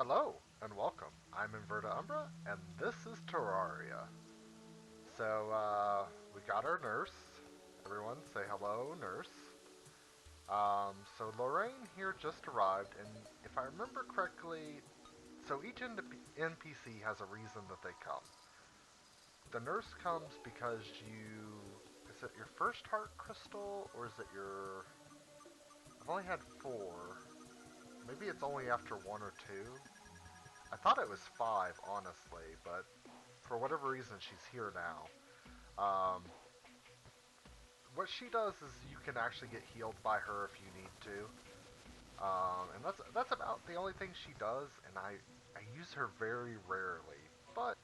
Hello and welcome. I'm Terraria Umbra and this is Terraria. We got our nurse. Everyone say hello, nurse. So Lorraine here just arrived, and if I remember correctly, so each NPC has a reason that they come. The nurse comes because is it your first heart crystal, or is it your, I've only had 4. Maybe it's only after 1 or 2. I thought it was 5, honestly, but for whatever reason, she's here now. What she does is you can actually get healed by her if you need to. And that's about the only thing she does, and I use her very rarely. But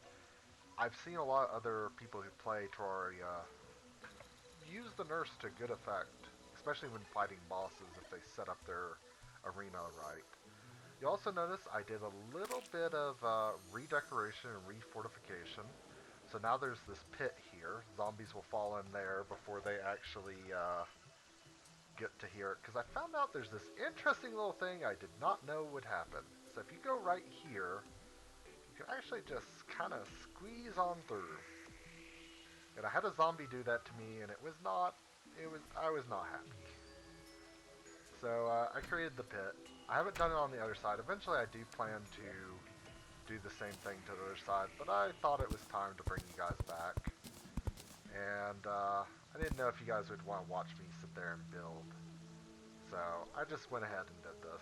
I've seen a lot of other people who play Terraria use the nurse to good effect, especially when fighting bosses if they set up their arena right. You also notice I did a little bit of redecoration and refortification. So now there's this pit here. Zombies will fall in there before they actually get to here. Because I found out there's this interesting little thing I did not know would happen. So if you go right here, you can actually just kind of squeeze on through. And I had a zombie do that to me, and I was not happy. So I created the pit. I haven't done it on the other side. Eventually I do plan to do the same thing to the other side, but I thought it was time to bring you guys back. And I didn't know if you guys would want to watch me sit there and build. So I just went ahead and did this.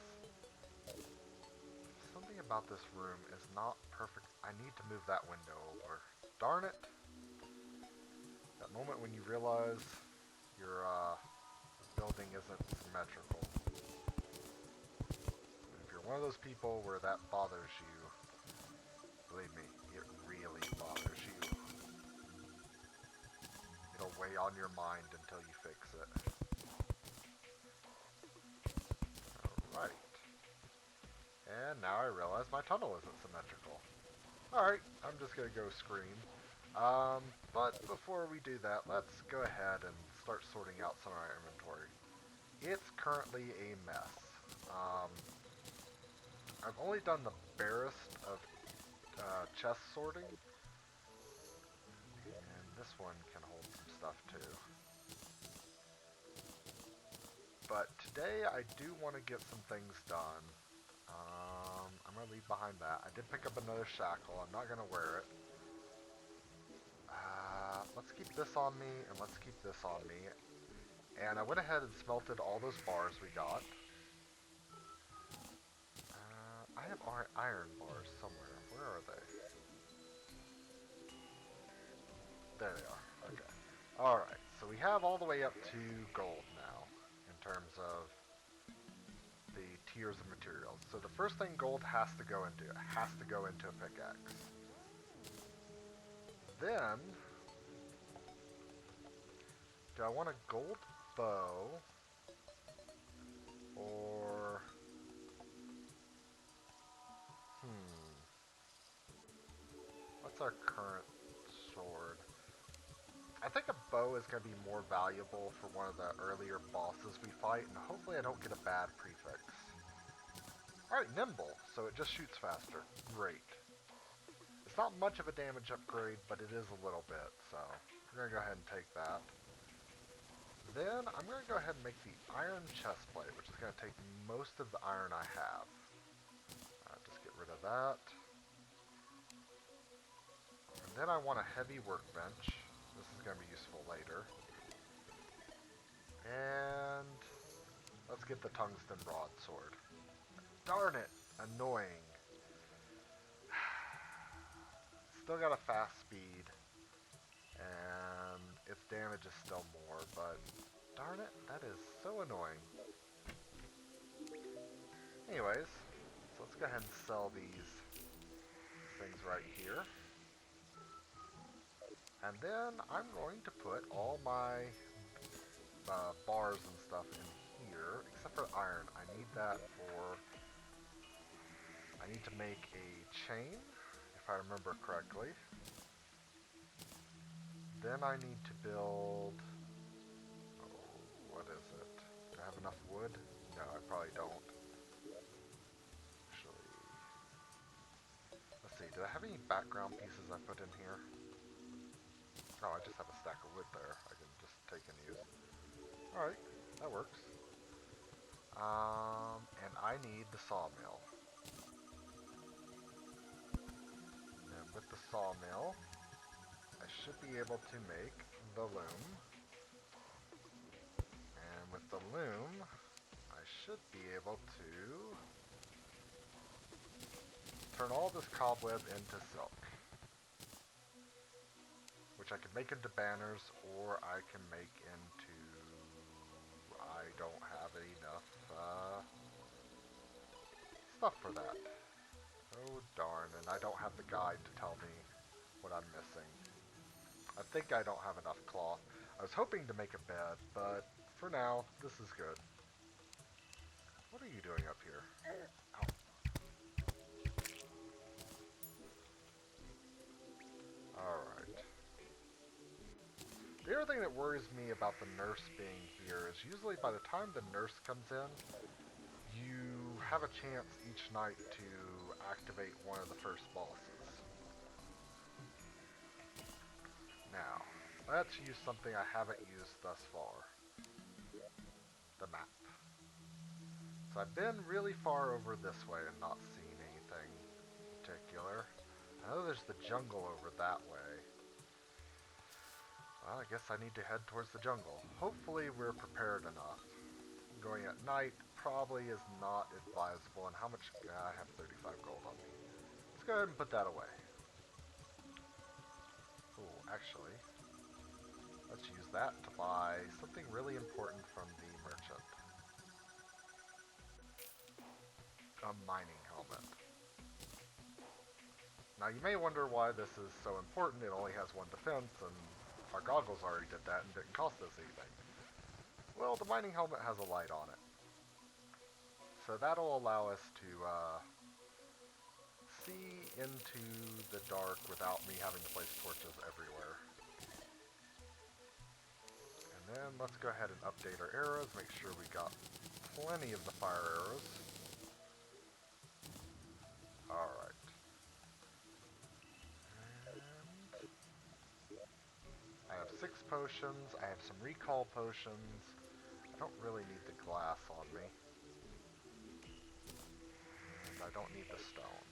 Something about this room is not perfect. I need to move that window over. Darn it. That moment when you realize your building isn't symmetrical. If you're one of those people where that bothers you, believe me, it really bothers you. It'll weigh on your mind until you fix it. Alright. And now I realize my tunnel isn't symmetrical. Alright, I'm just gonna go scream. But before we do that, let's go ahead and start sorting out some of our inventory. It's currently a mess. I've only done the barest of chest sorting. And this one can hold some stuff too. But today I do want to get some things done. I'm going to leave behind that. I did pick up another shackle. I'm not going to wear it. Let's keep this on me, and let's keep this on me. And I went ahead and smelted all those bars we got. I have iron bars somewhere. Where are they? There they are. Okay. Alright, so we have all the way up to gold now, in terms of the tiers of materials. So the first thing gold has to go into, it has to go into a pickaxe. Then, do I want a gold bow, or, what's our current sword? I think a bow is going to be more valuable for one of the earlier bosses we fight, and hopefully I don't get a bad prefix. Alright, nimble, so it just shoots faster. Great. It's not much of a damage upgrade, but it is a little bit, so we're going to go ahead and take that. Then I'm going to go ahead and make the iron chest plate, which is going to take most of the iron I have. Just get rid of that. And then I want a heavy workbench. This is going to be useful later. And let's get the tungsten broadsword. Darn it! Annoying. Still got a fast speed, and its damage is still more, but darn it, that is so annoying. Anyways, so let's go ahead and sell these things right here. And then I'm going to put all my bars and stuff in here, except for iron. I need that for, I need to make a chain, if I remember correctly. Then I need to build, what is it? Do I have enough wood? No, I probably don't. Actually, any background pieces I put in here? Oh, I just have a stack of wood there. I can just take and use. Alright, that works. And I need the sawmill. And with the sawmill, I should be able to make the loom. And with the loom, I should be able to turn all this cobweb into silk. Which I can make into banners, or I can make into... I don't have enough stuff for that. Oh darn, and I don't have the guide to tell me what I'm missing. I think I don't have enough cloth. I was hoping to make a bed, but for now, this is good. What are you doing up here? Ow. Alright. The other thing that worries me about the nurse being here is usually by the time the nurse comes in, you have a chance each night to activate one of the first bosses. Now, let's use something I haven't used thus far. The map. So I've been really far over this way and not seen anything particular. I know there's the jungle over that way. Well, I guess I need to head towards the jungle. Hopefully we're prepared enough. Going at night probably is not advisable. And how much? I have 35 gold on me. Let's go ahead and put that away. Oh, actually, let's use that to buy something really important from the merchant. A mining helmet. Now you may wonder why this is so important. It only has one defense, and our goggles already did that and didn't cost us anything. Well, the mining helmet has a light on it. So that'll allow us to see into the dark without me having to place torches everywhere. And then let's go ahead and update our arrows, make sure we got plenty of the fire arrows. Alright. I have 6 potions, I have some recall potions. I don't really need the glass on me. And I don't need the stone.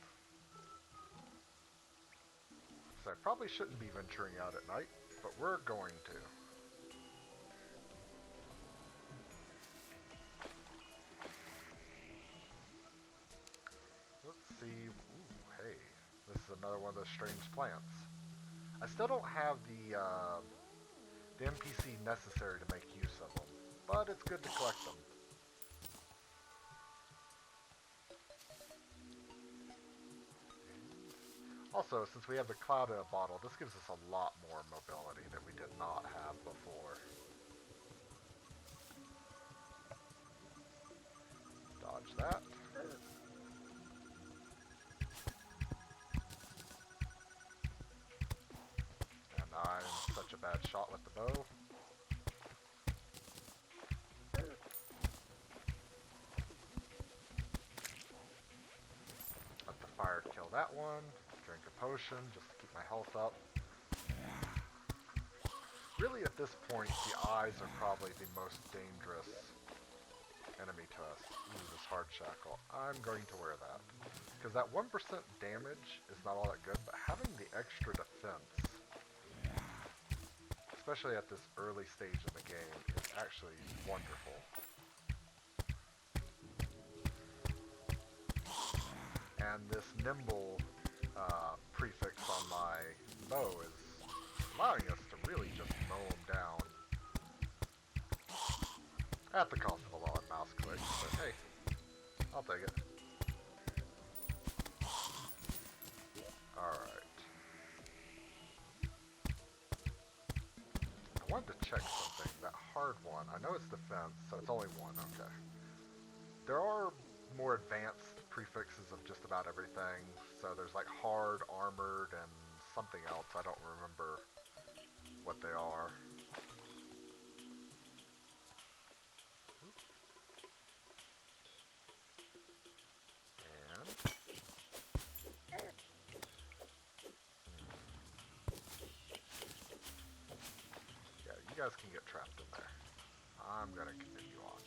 So I probably shouldn't be venturing out at night, but we're going to. Let's see. Ooh, hey. This is another one of those strange plants. I still don't have the NPC necessary to make use of them, but it's good to collect them. Also, since we have the cloud in a bottle, this gives us a lot more mobility that we did not have before. Dodge that. And I'm such a bad shot with the bow. Let the fire kill that one. Drink a potion just to keep my health up. Really, at this point, the eyes are probably the most dangerous enemy to us. Ooh, this hard shackle. I'm going to wear that. Because that 1% damage is not all that good, but having the extra defense, especially at this early stage of the game, is actually wonderful. And this nimble prefix on my bow is allowing us to really just mow them down. At the cost of a lot of mouse clicks, but hey, I'll take it. Alright. I wanted to check something. That hard one, I know it's defense, so it's only one, okay. There are more advanced prefixes of just about everything. So there's like hard, armored, and something else. I don't remember what they are. And trapped in there. I'm gonna continue on.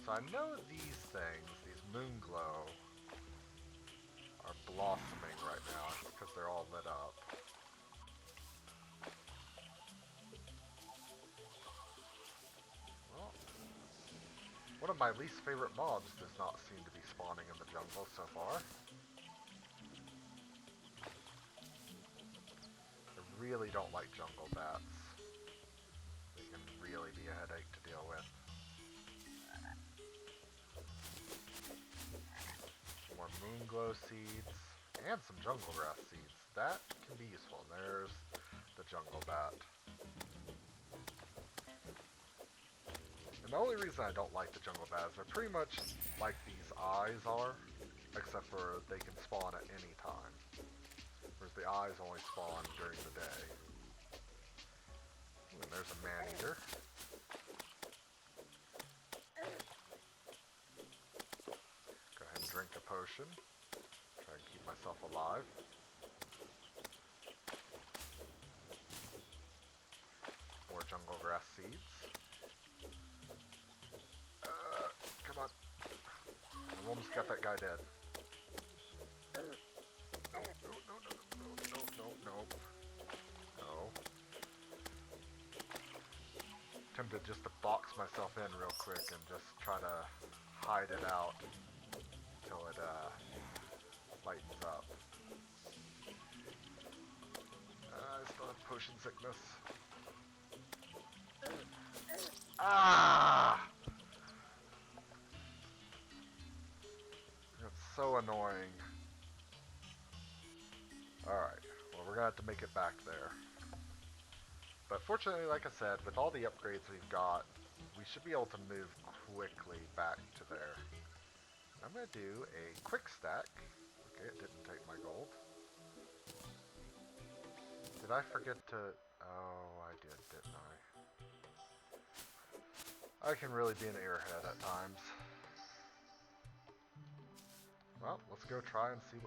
So I know these things, these moon glow, are blossoming right now because they're all lit up. Well, one of my least favorite mobs does not seem to be spawning in the jungle so far. I really don't like jungle bats. They can really be a headache to deal with. More moonglow seeds and some jungle grass seeds. That can be useful. There's the jungle bat. And the only reason I don't like the jungle bats, they're pretty much like these eyes are, except for they can spawn at any time. Whereas the eyes only spawn during the day. Ooh, and there's a man-eater. Go ahead and drink a potion. Try and keep myself alive. More jungle grass seeds. Come on. I almost got that guy dead. No. Tempted just to box myself in real quick and just try to hide it out until it lightens up. I still have potion sickness. Ah! That's so annoying. Alright, well we're gonna have to make it back there. But fortunately, like I said, with all the upgrades we've got, we should be able to move quickly back to there. I'm gonna do a quick stack. Okay, it didn't take my gold. Did I forget to... Oh, I did, didn't I? I can really be an airhead at times. Well, let's go try and see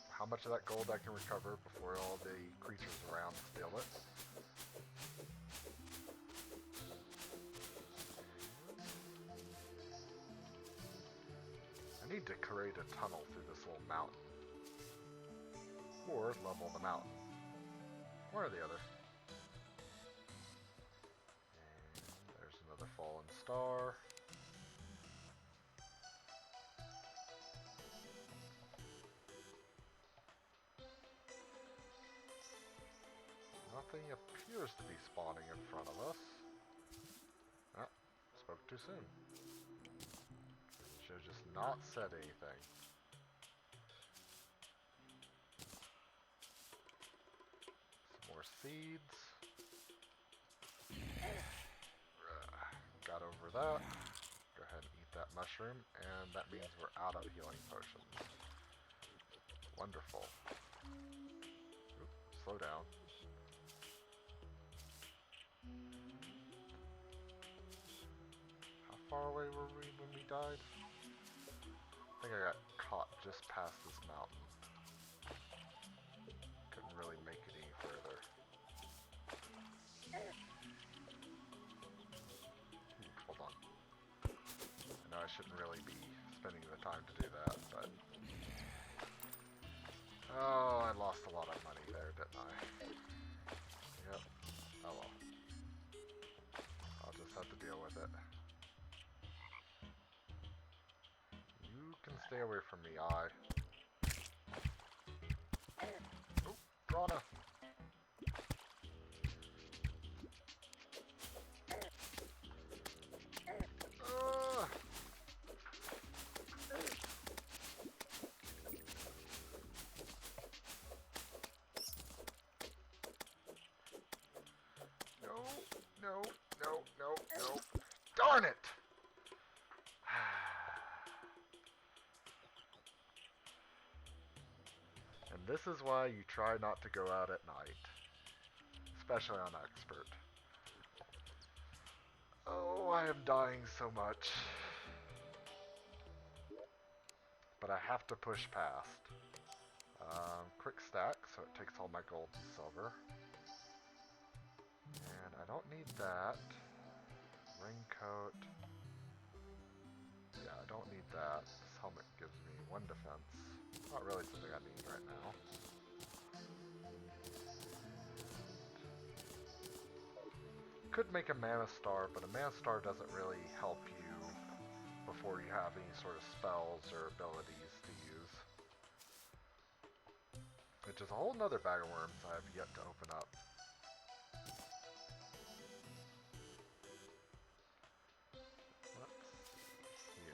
how much of that gold I can recover before all the creatures around steal it. I need to create a tunnel through this little mountain. Or level the mountain. One or the other. And there's another fallen star. Nothing appears to be spawning in front of us. Ah, spoke too soon. Should have just not said anything. Some more seeds. Got over that. Go ahead and eat that mushroom, and that means we're out of healing potions. Wonderful. Oop, slow down. How far away were we when we died? I think I got caught just past this mountain. Couldn't really make it any further. Hold on. I know I shouldn't really be spending the time to do that, but... Oh, I lost a lot of money there, didn't I? Yep. Oh well. I'll just have to deal with it. You can stay away from me, eye. Oh, Rana! No. Darn it! And this is why you try not to go out at night. Especially on expert. Oh, I am dying so much. But I have to push past. Quick stack, so it takes all my gold and silver. don't need that. Raincoat. Yeah, I don't need that. This helmet gives me 1 defense. Not really something I need right now. Could make a mana star, but a mana star doesn't really help you before you have any sort of spells or abilities to use. Which is a whole nother bag of worms I have yet to open up. Let's see here.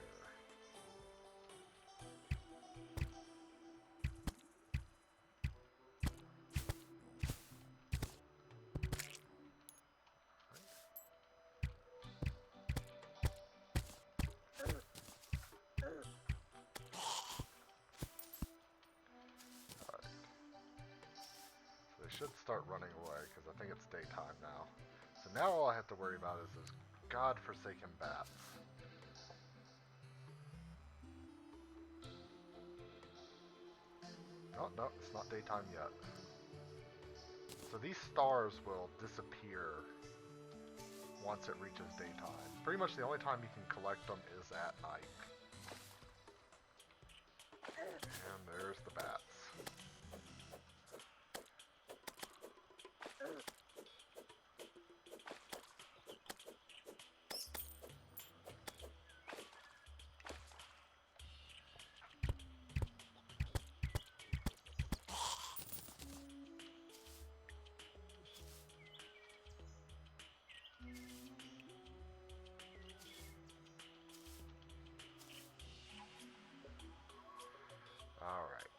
They should start running away, because I think it's daytime now. So now all I have to worry about is those godforsaken bats. Oh, no, it's not daytime yet. So these stars will disappear once it reaches daytime. Pretty much the only time you can collect them is at night. And there's the bats. Alright.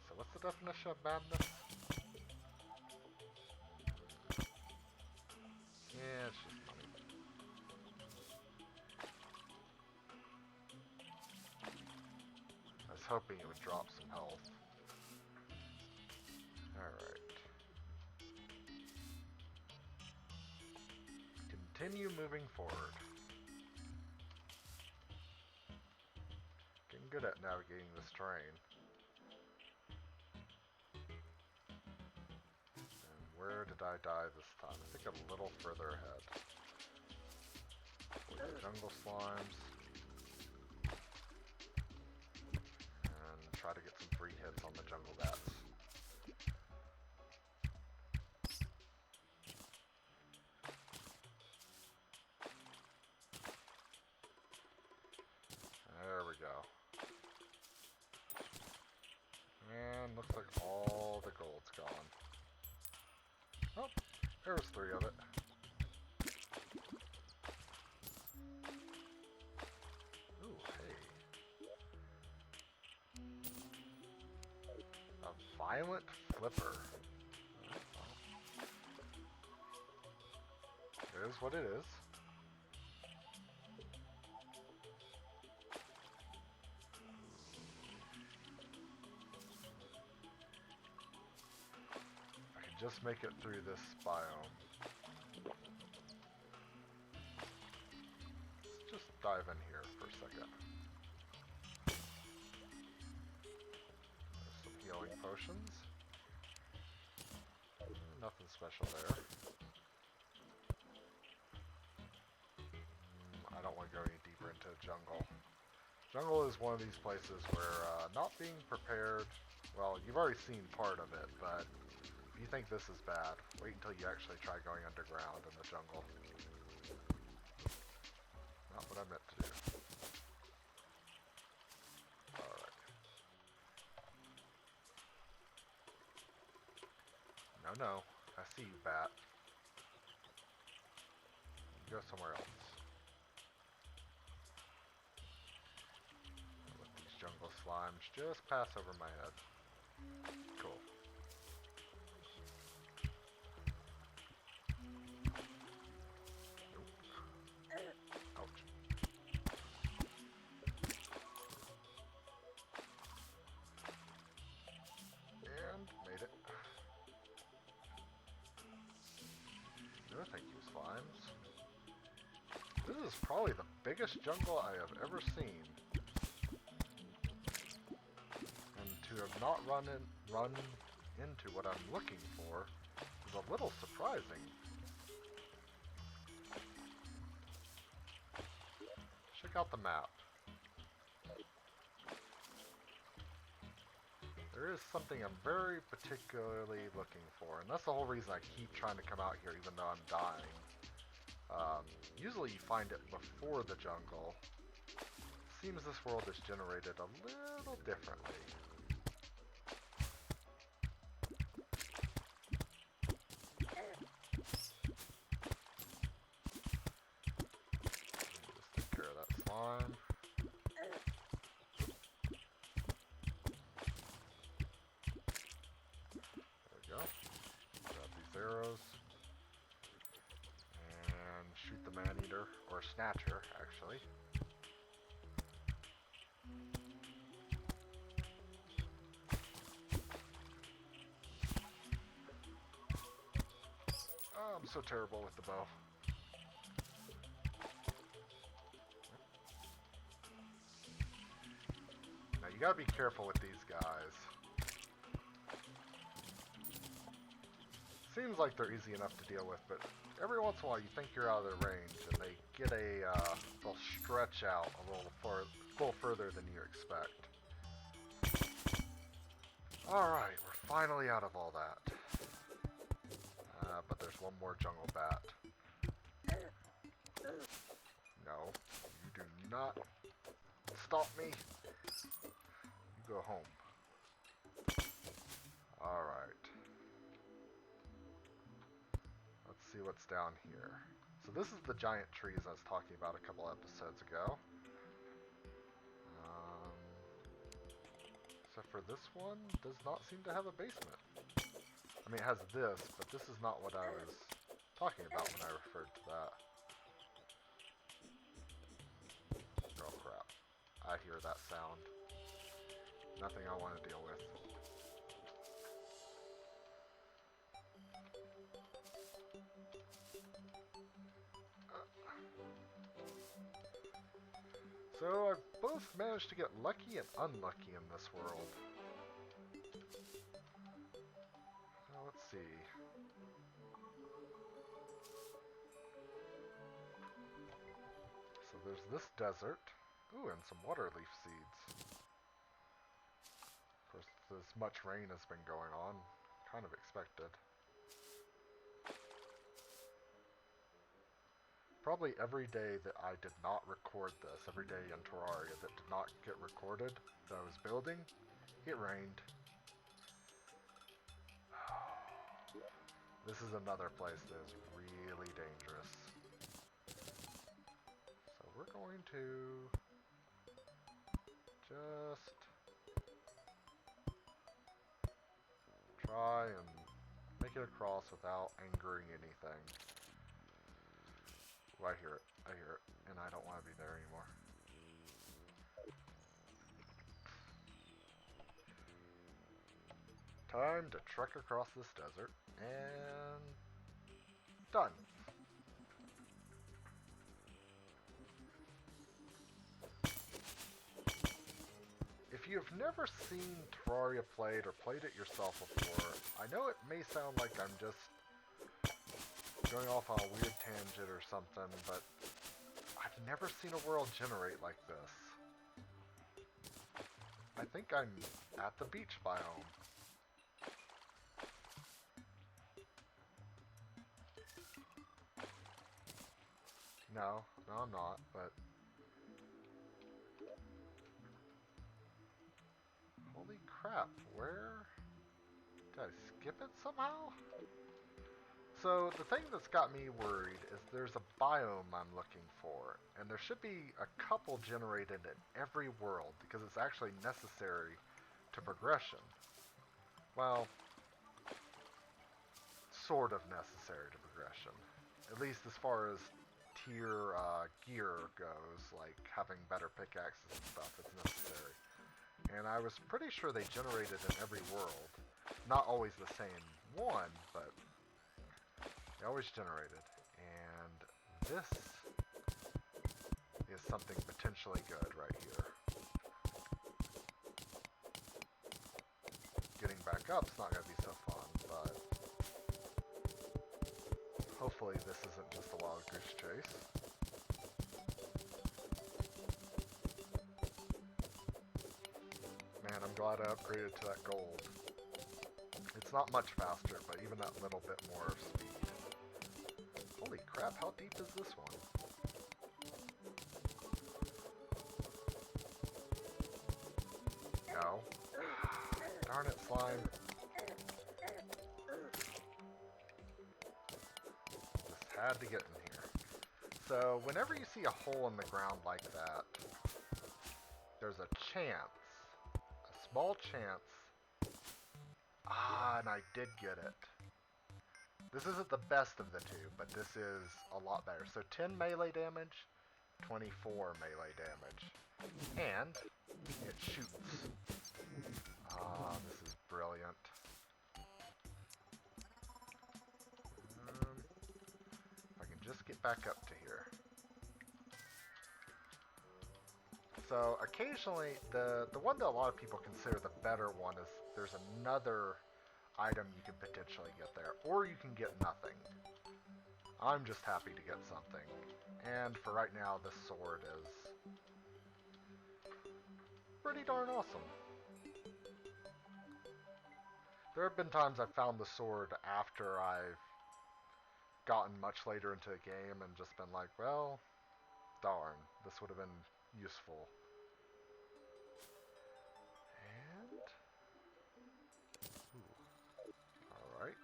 So what's the definition of madness? Yeah, it's just money. I was hoping it would drop some health. Alright. Continue moving forward. Getting good at navigating this terrain. And where did I die this time? I think a little further ahead. Jungle slimes. And try to get some free hits on the jungle bats. There we go. And looks like all the gold's gone. Oh, there was 3 of it. Ooh, hey. A violent flipper. It is what it is. I can just make it through this biome. Let's just dive in here for a second. There's some healing potions. Nothing special there. I don't want to go any deeper into the jungle. Jungle is one of these places where not being prepared, well, you've already seen part of it, but if you think this is bad, wait until you actually try going underground in the jungle. Not what I meant to do. Alright. No, I see you, bat. Go somewhere else. Let these jungle slimes just pass over my head. Cool. Ouch. And made it. No, thank you, slimes. This is probably the biggest jungle I have ever seen. And to have not run into what I'm looking for is a little surprising. check out the map. There is something I'm very particularly looking for, and that's the whole reason I keep trying to come out here even though I'm dying. Usually you find it before the jungle. Seems this world is generated a little differently. Just take care of that slime. There we go. Grab these arrows. And shoot the man-eater, or snatcher, actually. Oh, I'm so terrible with the bow. Now you gotta be careful with these guys. Seems like they're easy enough to deal with, but every once in a while you think you're out of their range, and they get they'll stretch out a little further than you expect. Alright, we're finally out of all that. But there's one more jungle bat. No, you do not stop me. You go home. Alright. Let's see what's down here. So this is the giant trees I was talking about a couple episodes ago. Except for this one does not seem to have a basement. I mean, it has this, but this is not what I was talking about when I referred to that. Oh crap. I hear that sound. Nothing I want to deal with. So I've both managed to get lucky and unlucky in this world. Now let's see. So there's this desert. Ooh, and some water leaf seeds. Of course, as much rain has been going on, kind of expected. Probably every day that I did not record this, every day in Terraria that did not get recorded, that I was building, it rained. This is another place that is really dangerous. So we're going to just try and make it across without angering anything. Ooh, I hear it, and I don't want to be there anymore. Time to trek across this desert, and done. If you've never seen Terraria played or played it yourself before, I know it may sound like I'm just going off on a weird tangent or something, but I've never seen a world generate like this. I think I'm at the beach biome. No, I'm not, but holy crap, where? Did I skip it somehow? So the thing that's got me worried is there's a biome I'm looking for, and there should be a couple generated in every world because it's actually necessary to progression. Well, sort of necessary to progression. At least as far as tier gear goes, like having better pickaxes and stuff, it's necessary. And I was pretty sure they generated in every world. Not always the same one, but they always generated. And this is something potentially good right here. Getting back up's not going to be so fun, but hopefully this isn't just a wild goose chase. glad I upgraded to that gold. It's not much faster, but even that little bit more speed. Holy crap, how deep is this one? No. Darn it, slime. Just had to get in here. So, whenever you see a hole in the ground like that, there's a chance, a small chance. Ah, and I did get it. This isn't the best of the two, but this is a lot better. So 10 melee damage, 24 melee damage. And it shoots. Ah, this is brilliant. If I can just get back up to here. So occasionally, the one that a lot of people consider the better one is there's another item you can potentially get there, or you can get nothing. I'm just happy to get something. And for right now, this sword is pretty darn awesome. There have been times I've found the sword after I've gotten much later into the game and just been like, well, darn, this would have been useful. And... alright.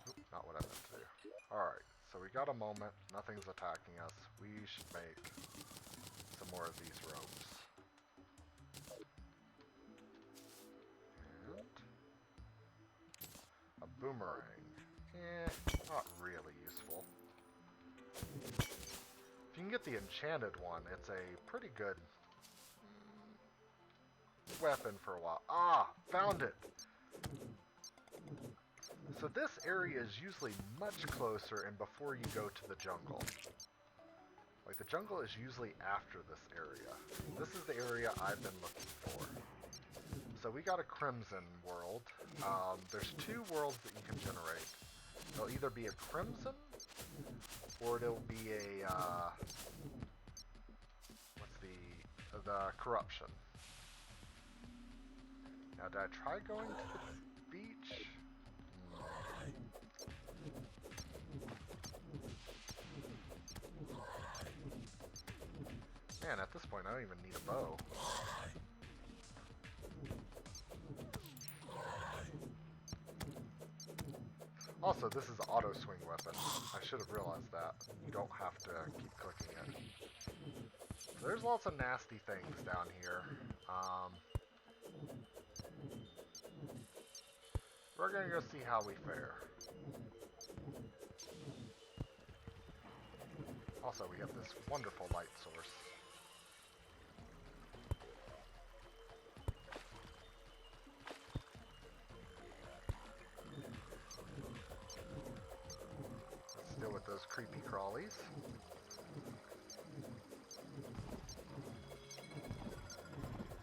Oop, not what I meant to do. Alright, so we got a moment, nothing's attacking us. We should make some more of these ropes. And... a boomerang. Not really useful. If you can get the enchanted one, it's a pretty good weapon for a while. Ah, found it! So this area is usually much closer and before you go to the jungle. Like, the jungle is usually after this area. This is the area I've been looking for. So we got a crimson world. There's two worlds that you can generate. It'll either be a crimson, or it'll be a, what's the corruption. Now, did I try going to the beach? Man, at this point, I don't even need a bow. Also, this is an auto swing weapon. I should have realized that. You don't have to keep clicking it. So there's lots of nasty things down here. We're gonna go see how we fare. Also, we have this wonderful light source. Let's deal with those creepy crawlies.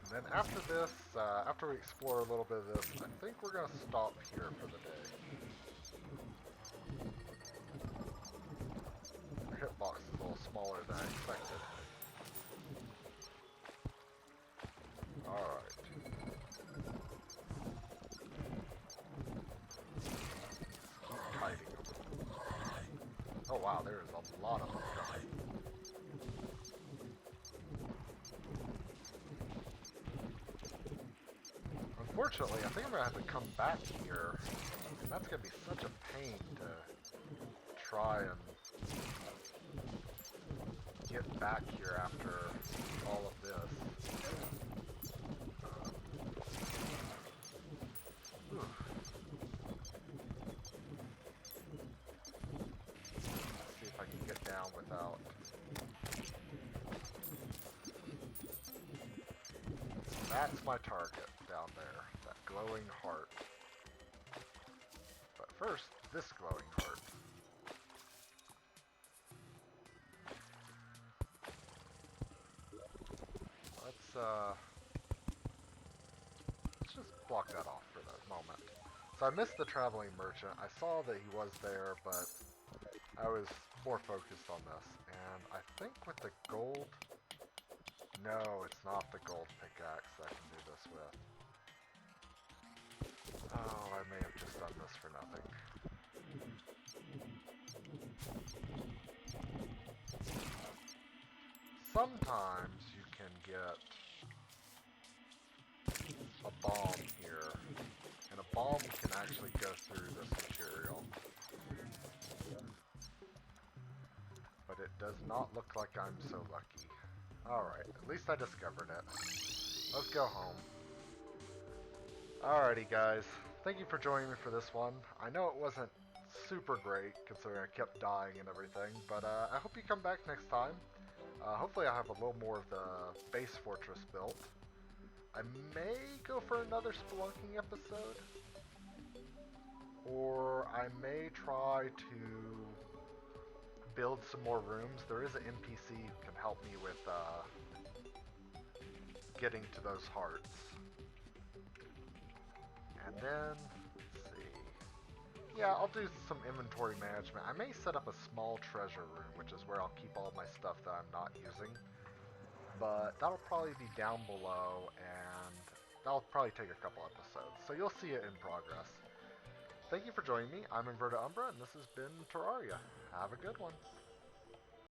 And then after this, after we explore a little bit of this, I think we're going to stop here for the day. Our hitbox is a little smaller than I expected. Alright. Keep kiting them. Oh wow, there is a lot of them coming. Unfortunately, I think I'm going to have to come back here, and that's going to be such a pain to try and get back here after all of this. Let's see if I can get down without... That's my target down there, that glowing heart. But first, this glowing heart. Let's just block that off for the moment. So I missed the traveling merchant. I saw that he was there, but I was more focused on this. And I think with the gold No, it's not the gold pickaxe I can do this with. Oh, I may have just done this for nothing. Sometimes you can get a bomb here, and a bomb can actually go through this material. But it does not look like I'm so lucky. Alright, at least I discovered it. Let's go home. Alrighty guys, thank you for joining me for this one. I know it wasn't super great considering I kept dying and everything, but I hope you come back next time. Hopefully I'll have a little more of the base fortress built. I may go for another spelunking episode, or I may try to build some more rooms. There is an NPC who can help me with getting to those hearts. And then, let's see. Yeah, I'll do some inventory management. I may set up a small treasure room, which is where I'll keep all my stuff that I'm not using. But that'll probably be down below, and that'll probably take a couple episodes. So you'll see it in progress. Thank you for joining me. I'm Inverted Umbra, and this has been Terraria. Have a good one.